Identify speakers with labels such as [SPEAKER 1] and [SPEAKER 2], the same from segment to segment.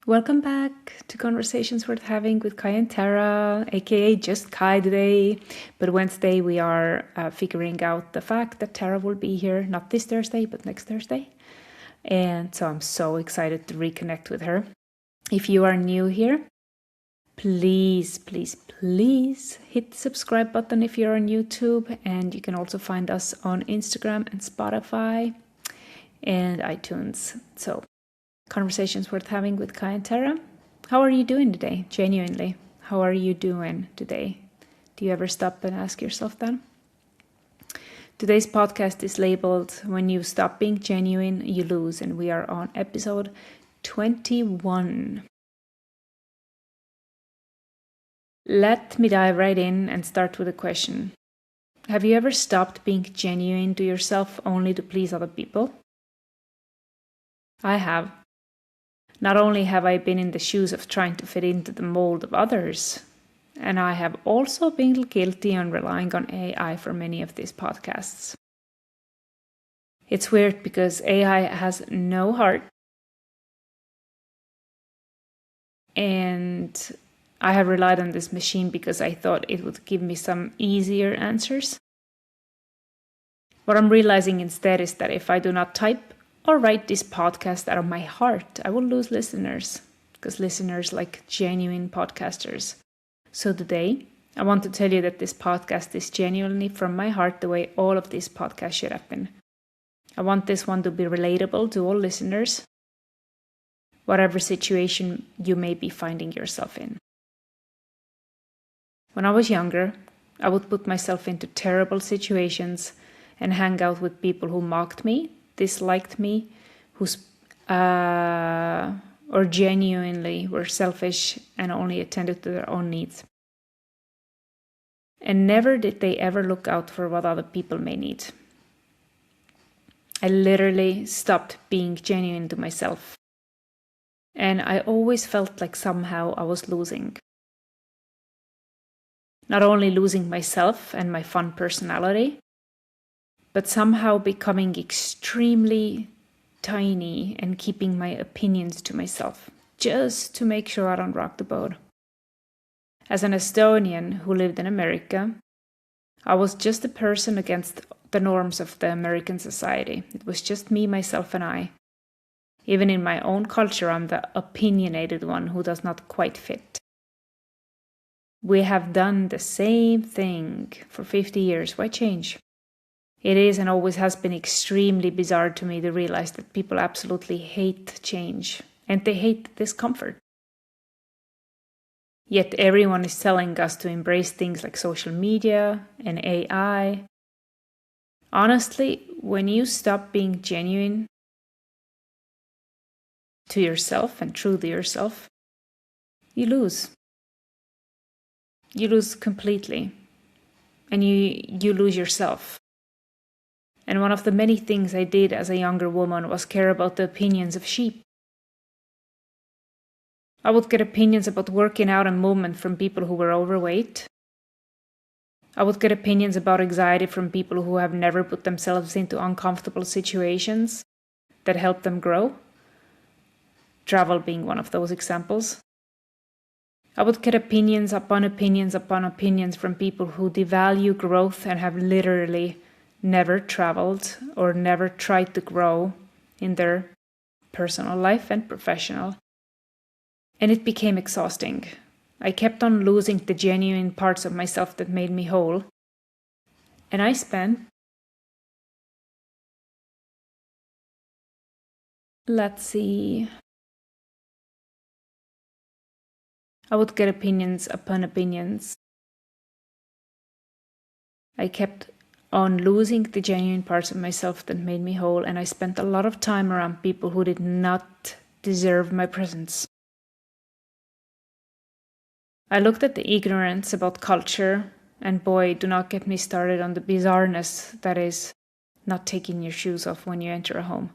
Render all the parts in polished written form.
[SPEAKER 1] Welcome back to Conversations Worth Having with Kai and Tara, aka just Kai today. But Wednesday we are figuring out the fact that Tara will be here, not this Thursday, but next Thursday. And so I'm so excited to reconnect with her. If you are new here, please hit the subscribe button if you're on YouTube. And you can also find us on Instagram and Spotify and iTunes. So Conversations Worth Having with Kai and Tara. How are you doing today? Genuinely, how are you doing today? Do you ever stop and ask yourself that? Today's podcast is labeled When You Stop Being Genuine, You Lose, and we are on episode 21. Let me dive right in and start with a question. Have you ever stopped being genuine to yourself only to please other people? I have. Not only have I been in the shoes of trying to fit into the mold of others, and I have also been guilty on relying on AI for many of these podcasts. It's weird because AI has no heart, and I have relied on this machine because I thought it would give me some easier answers. What I'm realizing instead is that if I do not type or write this podcast out of my heart, I will lose listeners, because listeners like genuine podcasters. So today, I want to tell you that this podcast is genuinely from my heart the way all of these podcasts should have been. I want this one to be relatable to all listeners, whatever situation you may be finding yourself in. When I was younger, I would put myself into terrible situations and hang out with people who mocked me, disliked me, or genuinely were selfish and only attended to their own needs. And never did they ever look out for what other people may need. I literally stopped being genuine to myself. And I always felt like somehow I was losing. Not only losing myself and my fun personality, but somehow becoming extremely tiny and keeping my opinions to myself, just to make sure I don't rock the boat. As an Estonian who lived in America, I was just a person against the norms of the American society. It was just me, myself, and I. Even in my own culture, I'm the opinionated one who does not quite fit. We have done the same thing for 50 years. Why change? It is and always has been extremely bizarre to me to realize that people absolutely hate change, and they hate discomfort. Yet everyone is telling us to embrace things like social media and AI. Honestly, when you stop being genuine to yourself and true to yourself, you lose. You lose completely, and you lose yourself. And one of the many things I did as a younger woman was care about the opinions of sheep. I would get opinions about working out and movement from people who were overweight. I would get opinions about anxiety from people who have never put themselves into uncomfortable situations that help them grow. Travel being one of those examples. I would get opinions upon opinions upon opinions from people who devalue growth and have literally never traveled or never tried to grow in their personal life and professional. And it became exhausting. I kept on losing the genuine parts of myself that made me whole. And I spent, I would get opinions upon opinions. I kept on losing the genuine parts of myself that made me whole, and I spent a lot of time around people who did not deserve my presence. I looked at the ignorance about culture, and boy, do not get me started on the bizarreness that is not taking your shoes off when you enter a home.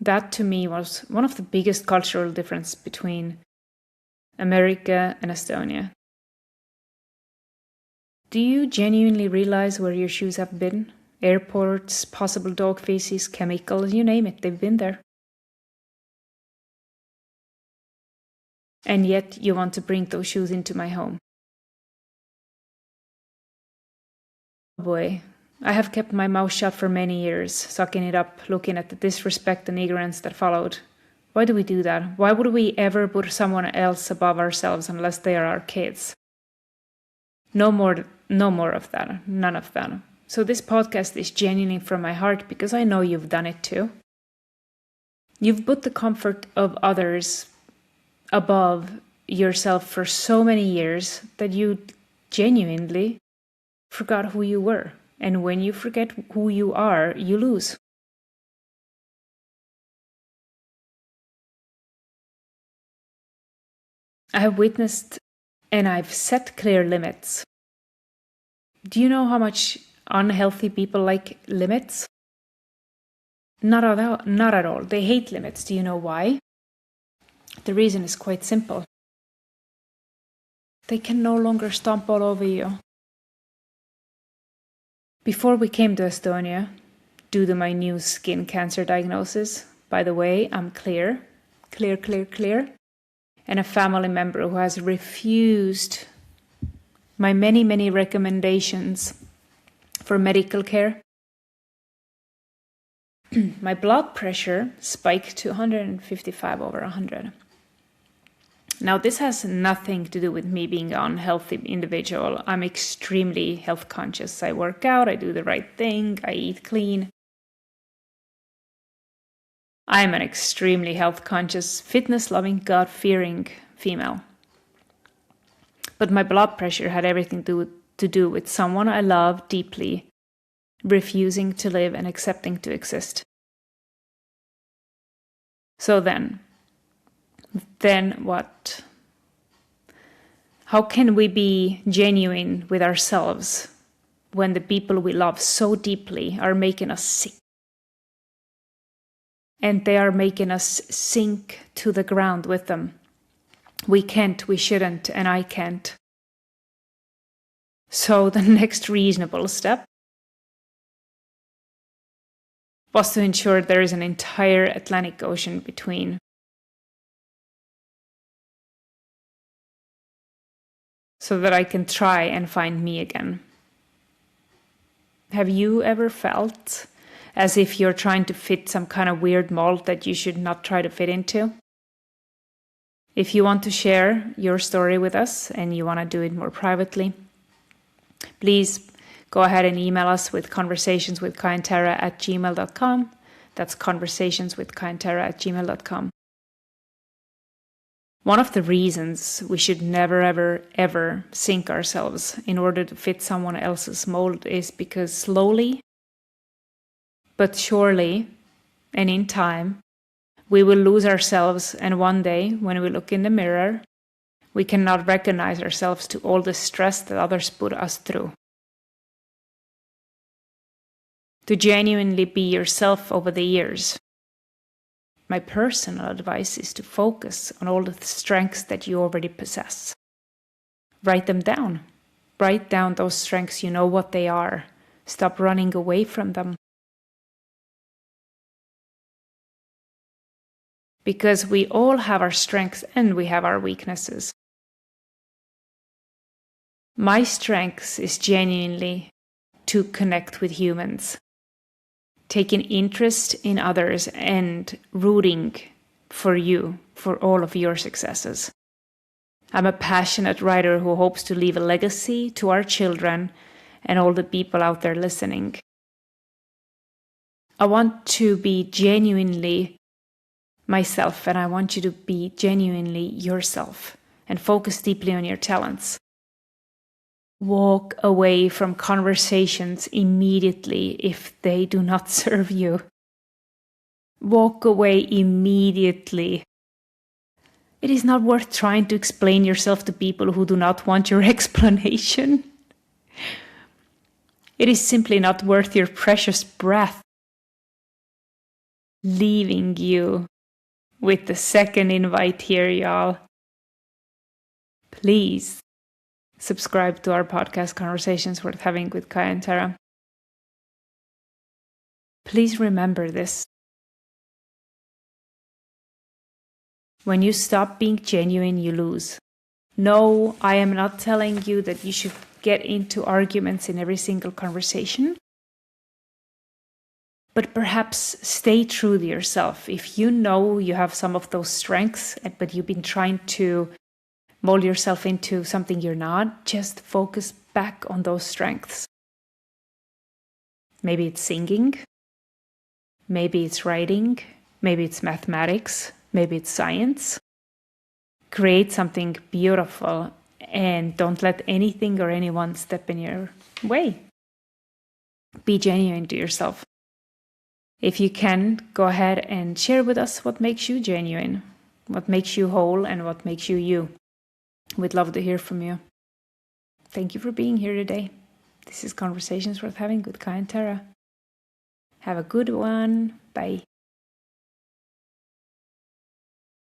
[SPEAKER 1] That to me was one of the biggest cultural differences between America and Estonia. Do you genuinely realize where your shoes have been? Airports, possible dog feces, chemicals, you name it, they've been there. And yet you want to bring those shoes into my home. Oh boy, I have kept my mouth shut for many years, sucking it up, looking at the disrespect and ignorance that followed. Why do we do that? Why would we ever put someone else above ourselves unless they are our kids? No more of that. None of that. So this podcast is genuinely from my heart because I know you've done it too. You've put the comfort of others above yourself for so many years that you genuinely forgot who you were. And when you forget who you are, you lose. I have witnessed and I've set clear limits. Do you know how much unhealthy people like limits? Not at all. They hate limits. Do you know why? The reason is quite simple. They can no longer stomp all over you. Before we came to Estonia, due to my new skin cancer diagnosis, by the way, I'm clear, and a family member who has refused my many recommendations for medical care. My blood pressure spiked to 155/100. Now, this has nothing to do with me being an unhealthy individual. I'm extremely health conscious. I work out, I do the right thing, I eat clean. I'm an extremely health conscious, fitness loving, God fearing female. But my blood pressure had everything to do with someone I love deeply refusing to live and accepting to exist. So then what? How can we be genuine with ourselves when the people we love so deeply are making us sick? And they are making us sink to the ground with them. We can't, we shouldn't, and I can't. So the next reasonable step was to ensure there is an entire Atlantic Ocean between. So that I can try and find me again. Have you ever felt as if you're trying to fit some kind of weird mold that you should not try to fit into? If you want to share your story with us and you want to do it more privately, please go ahead and email us with conversationswithkaiandtara@gmail.com. That's conversationswithkaiandtara@gmail.com. One of the reasons we should never, ever sink ourselves in order to fit someone else's mold is because slowly, but surely, and in time, we will lose ourselves, and one day, when we look in the mirror, we cannot recognize ourselves to all the stress that others put us through. To genuinely be yourself over the years, my personal advice is to focus on all the strengths that you already possess. Write them down. Write down those strengths, you know what they are. Stop running away from them. Because we all have our strengths and we have our weaknesses. My strengths is genuinely to connect with humans, taking interest in others and rooting for you, for all of your successes. I'm a passionate writer who hopes to leave a legacy to our children and all the people out there listening. I want to be genuinely myself, and I want you to be genuinely yourself and focus deeply on your talents. Walk away from conversations immediately if they do not serve you. Walk away immediately. It is not worth trying to explain yourself to people who do not want your explanation. It is simply not worth your precious breath. Leaving you with the second invite here, y'all. Please subscribe to our podcast, Conversations Worth Having with Kai and Tara. Please remember this. When you stop being genuine, you lose. No, I am not telling you that you should get into arguments in every single conversation. But perhaps stay true to yourself. If you know you have some of those strengths, but you've been trying to mold yourself into something you're not, just focus back on those strengths. Maybe it's singing, maybe it's writing, maybe it's mathematics, maybe it's science. Create something beautiful and don't let anything or anyone step in your way. Be genuine to yourself. If you can, go ahead and share with us what makes you genuine, what makes you whole, and what makes you you. We'd love to hear from you. Thank you for being here today. This is Conversations Worth Having with Kai and Tara. Have a good one. Bye.